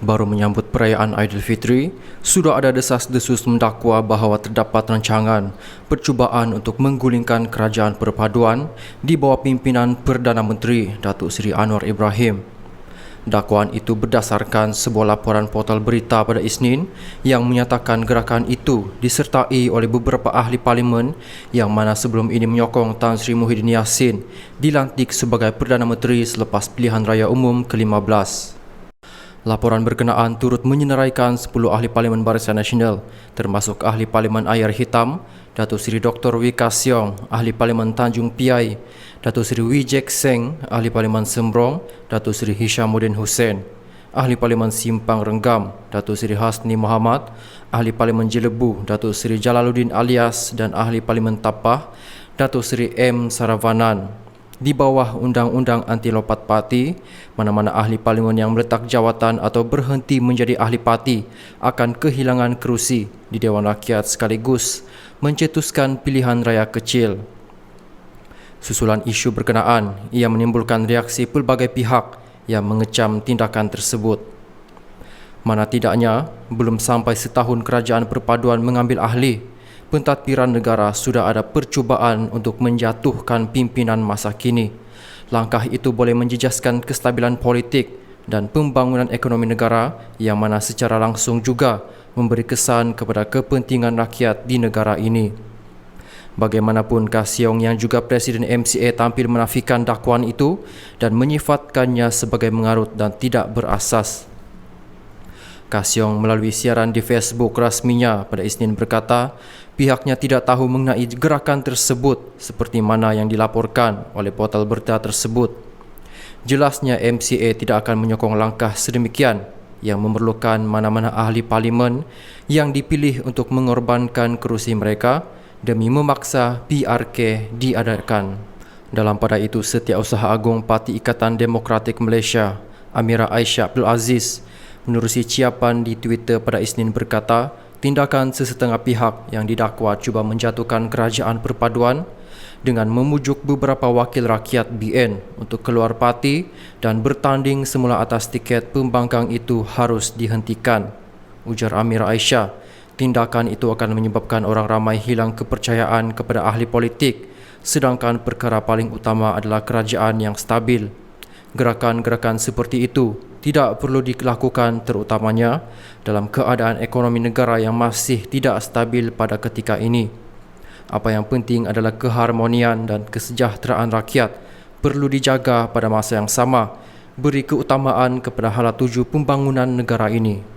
Baru menyambut perayaan Aidilfitri, sudah ada desas-desus mendakwa bahawa terdapat rancangan percubaan untuk menggulingkan kerajaan perpaduan di bawah pimpinan Perdana Menteri Datuk Seri Anwar Ibrahim. Dakwaan itu berdasarkan sebuah laporan portal berita pada Isnin yang menyatakan gerakan itu disertai oleh beberapa ahli parlimen yang mana sebelum ini menyokong Tan Sri Muhyiddin Yassin dilantik sebagai Perdana Menteri selepas pilihan raya umum ke-15. Laporan berkenaan turut menyenaraikan 10 ahli Parlimen Barisan Nasional, termasuk ahli Parlimen Ayar Hitam, Datuk Seri Dr. Wika Siong, ahli Parlimen Tanjung Piai, Datuk Seri Wijek Seng, ahli Parlimen Sembrong, Datuk Seri Hishamuddin Hussein, ahli Parlimen Simpang Renggam, Datuk Seri Hasni Muhammad, ahli Parlimen Jelebu, Datuk Seri Jalaluddin Alias dan ahli Parlimen Tapah, Datuk Seri M. Saravanan. Di bawah Undang-Undang Anti Lompat Parti, mana-mana ahli parlimen yang meletak jawatan atau berhenti menjadi ahli parti akan kehilangan kerusi di Dewan Rakyat sekaligus mencetuskan pilihan raya kecil. Susulan isu berkenaan, ia menimbulkan reaksi pelbagai pihak yang mengecam tindakan tersebut. Mana tidaknya, belum sampai setahun kerajaan perpaduan mengambil ahli, pentadbiran negara sudah ada percubaan untuk menjatuhkan pimpinan masa kini. Langkah itu boleh menjejaskan kestabilan politik dan pembangunan ekonomi negara yang mana secara langsung juga memberi kesan kepada kepentingan rakyat di negara ini. Bagaimanapun, Kah Siong yang juga Presiden MCA tampil menafikan dakwaan itu dan menyifatkannya sebagai mengarut dan tidak berasas. Kah Siong melalui siaran di Facebook rasminya pada Isnin berkata, pihaknya tidak tahu mengenai gerakan tersebut seperti mana yang dilaporkan oleh portal berita tersebut. Jelasnya MCA tidak akan menyokong langkah sedemikian yang memerlukan mana-mana ahli parlimen yang dipilih untuk mengorbankan kerusi mereka demi memaksa PRK diadakan. Dalam pada itu, Setiausaha Agung Parti Ikatan Demokratik Malaysia, Amira Aisyah Abdul Aziz, menerusi ciapan di Twitter pada Isnin berkata, tindakan sesetengah pihak yang didakwa cuba menjatuhkan kerajaan perpaduan dengan memujuk beberapa wakil rakyat BN untuk keluar parti dan bertanding semula atas tiket pembangkang itu harus dihentikan. Ujar Amira Aisyah, tindakan itu akan menyebabkan orang ramai hilang kepercayaan kepada ahli politik, sedangkan perkara paling utama adalah kerajaan yang stabil. Gerakan-gerakan seperti itu tidak perlu dilakukan terutamanya dalam keadaan ekonomi negara yang masih tidak stabil pada ketika ini. Apa yang penting adalah keharmonian dan kesejahteraan rakyat perlu dijaga pada masa yang sama, beri keutamaan kepada hala tuju pembangunan negara ini.